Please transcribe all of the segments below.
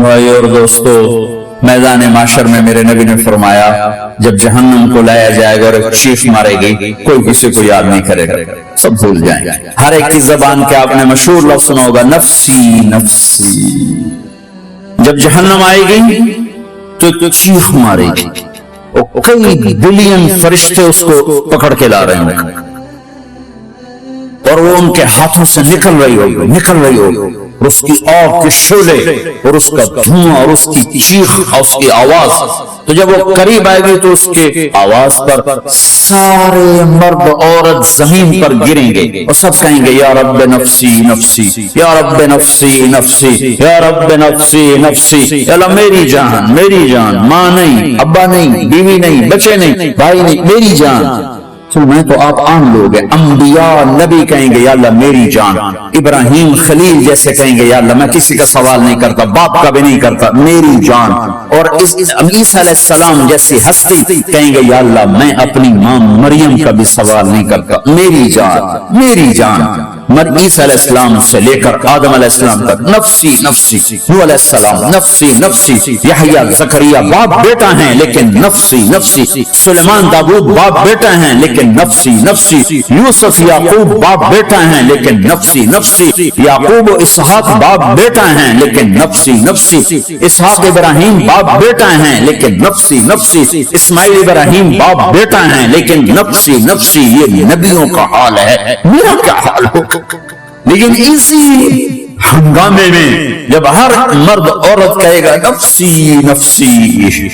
بھائی اور دوستو، میدان معاشر میں میرے نبی نے فرمایا جب جہنم کو لایا جائے گا اور ایک چیخ مارے گی، کوئی کسی کو یاد نہیں کرے گا، سب بھول جائیں گے۔ ہر ایک کی زبان کے آپ نے مشہور لفظ سنا ہوگا، نفسی نفسی۔ جب جہنم آئے گی تو چیخ مارے گی، کئی بلین فرشتے اس کو پکڑ کے لا رہے ہیں اور وہ ان کے ہاتھوں سے نکل رہی ہوگی، اور اس کی آگ کے شعلے اور اس کا دھواں اور اس کی چیخ اور اس کی آواز۔ تو جب وہ قریب آئے گی تو اس کے آواز پر سارے مرد عورت زمین پر گریں گے اور سب کہیں گے یا رب نفسی نفسی، یا رب نفسی نفسی، یا رب نفسی نفسی، یا اللہ میری جان میری جان، ماں نہیں، ابا نہیں، بیوی نہیں، بچے نہیں، بھائی نہیں، میری جان۔ میں تو آپ عام لوگ ہیں، انبیاء نبی کہیں گے یا اللہ میری جان، ابراہیم خلیل جیسے کہیں گے یا اللہ میں کسی کا سوال نہیں کرتا، باپ کا بھی نہیں کرتا، میری جان۔ اور عیسیٰ علیہ السلام جیسی ہستی کہیں گے یا اللہ میں اپنی ماں مریم کا بھی سوال نہیں کرتا، میری جان میری جان۔ عیسیٰ علیہ السلام سے لے کر آدم علیہ السلام تک نفسی نفسی، نوح علیہ السلام نفسی نفسی، یحییٰ زکریا باپ بیٹا ہیں لیکن نفسی نفسی، سلیمان داؤد باپ بیٹا ہیں لیکن نفسی نفسی، یوسف یعقوب باپ بیٹا ہیں لیکن نفسی نفسی، یعقوب و اسحاق باپ بیٹا ہیں لیکن نفسی نفسی، اسحاق ابراہیم باپ بیٹا ہیں لیکن نفسی نفسی، اسماعیل ابراہیم باپ بیٹا ہیں لیکن نفسی نفسی۔ یہ نبیوں کا حال ہے، میرا کیا حال ہو؟ لیکن اسی ہنگامے میں جب ہر مرد عورت کہے گا نفسی نفسی،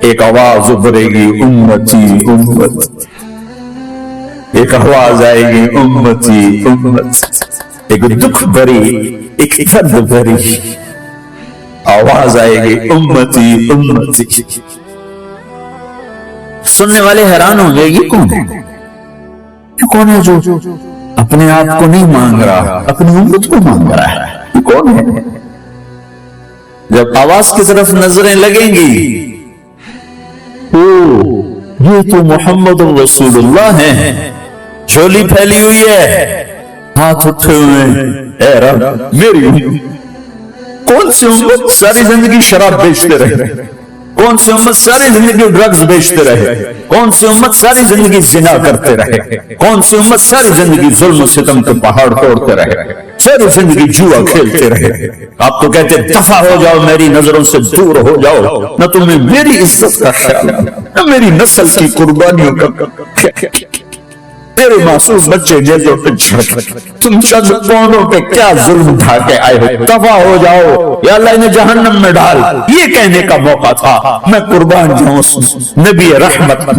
ایک آواز ابھرے گی امتی امت، ایک آواز آئے گی امتی امت، ایک دکھ بھری ایک درد بھری آواز آئے گی امتی امتی۔ سننے والے حیران ہوں گے یہ کون ہے، یہ کون ہے جو اپنے آپ کو نہیں مانگ رہا، اپنی امت کو مانگ رہا ہے، یہ کون ہے؟ جب آواز کی طرف نظریں لگیں گی، یہ تو محمد رسول اللہ ہیں، جھولی پھیلی ہوئی ہے، ہاتھ اٹھے ہوئے ہیں، اے رب میری امت۔ کون سی امت ساری زندگی شراب بیچتے رہے، کون سی امت ساری زندگی ڈرگز بیچتے رہے، کون سی امت ساری زندگی زنا کرتے رہے، کون سی امت ساری زندگی ظلم و ستم کے پہاڑ توڑتے رہے، ساری زندگی جوا کھیلتے رہے۔ آپ تو کہتے دفع ہو جاؤ، میری نظروں سے دور ہو جاؤ، نہ تمہیں میری عزت کا خیال، نہ میری نسل کی قربانیوں کا، میرے معصوم بچے جیسے پہ تم چند پونوں پہ کیا ظلم اٹھا کے آئے ہو، دفع ہو جاؤ یا اللہ انہیں جہنم میں ڈال۔ یہ کہنے کا موقع تھا، میں قربان جاؤں اس نبی رحمت،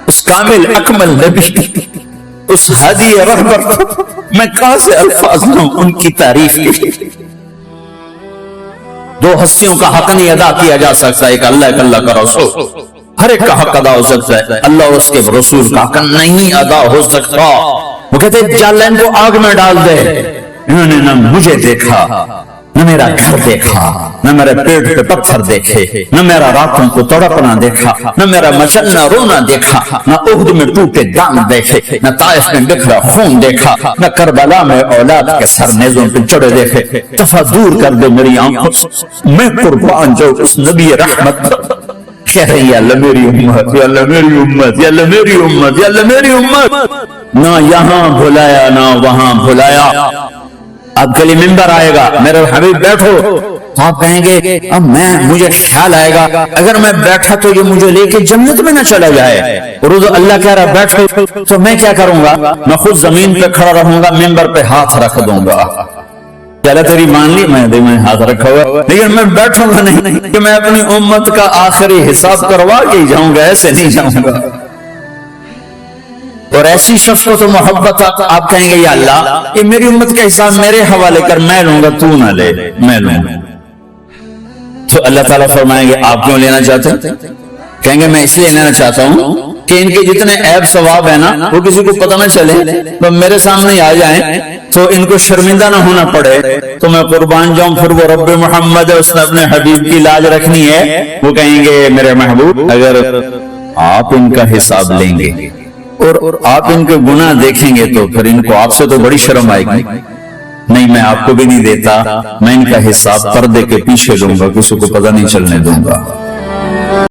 اس کامل اکمل نبی، اس ہادی رحمت، میں کہاں سے الفاظ لوں ان کی تعریف کی۔ دو ہستیوں کا حق نہیں ادا کیا جا سکتا، ایک اللہ ایک اللہ کا رسول، ہر ایک کا حق ادا ہو سکتا ہے، اللہ اور اس کے رسول کا حق نہیں ادا ہو سکتا۔ وہ کہتے ہیں جالین کو آگ میں ڈال دے، انہوں نے نہ مجھے دیکھا، نہ میرا گھر دیکھا، نہ میرے پیٹ پہ پتھر دیکھے، نہ میرا راتوں کو تڑپنا دیکھا، نہ میرا مچلنا رونا دیکھا، نہ احد میں ٹوٹے دان دیکھے، نہ طائف میں بکھرا خون دیکھا، نہ کربلا میں اولاد کے سر نیزوں پہ چڑھے دیکھے۔ دفع دور کر دے میری آنکھوں سے، میں قربان جو اس نبی رحمت کہہ رہی ہے اللہ میری امت، یا اللہ میری امت، یا اللہ میری امت، یا اللہ میری امت۔ نہ یہاں بھلایا نہ وہاں بھلایا۔ اب کے لیے ممبر آئے گا، میرے حبیب بیٹھو، آپ کہیں گے اب مجھے خیال آئے گا اگر میں بیٹھا تو یہ مجھے لے کے جنت میں نہ چلا جائے، اور اللہ کہہ رہا بیٹھو تو میں کیا کروں گا؟ میں خود زمین پہ کھڑا رہوں گا، ممبر پہ ہاتھ رکھ دوں گا، چلے تیری مان لی، میں ہاتھ رکھا ہوا، لیکن میں بیٹھوں گا نہیں کہ میں اپنی امت کا آخری حساب کروا کے جاؤں گا، ایسے نہیں جاؤں گا۔ اور ایسی شفقت و محبت آپ کہیں گے یا اللہ یہ میری امت کا حساب میرے حوالے کر، میں لوں گا، تو نہ لے، میں لوں گا۔ تو اللہ تعالیٰ فرمائیں گے آپ کیوں لینا چاہتے ہیں؟ کہیں گے میں اس لیے لینا چاہتا ہوں کہ ان کے جتنے عیب ثواب ہیں نا وہ کسی کو پتہ نہ چلے، تو میرے سامنے آ جائیں تو ان کو شرمندہ نہ ہونا پڑے، تو میں قربان جاؤں۔ پھر وہ رب محمد ہے، اس نے اپنے حبیب کی لاج رکھنی ہے، وہ کہیں گے میرے محبوب اگر آپ ان کا حساب لیں گے اور آپ ان کے گناہ دیکھیں گے تو پھر ان کو آپ سے تو بڑی شرم آئے گی، نہیں میں آپ کو بھی نہیں دیتا، میں ان کا حساب پردے کے پیچھے دوں گا، کسی کو پتہ نہیں چلنے دوں گا۔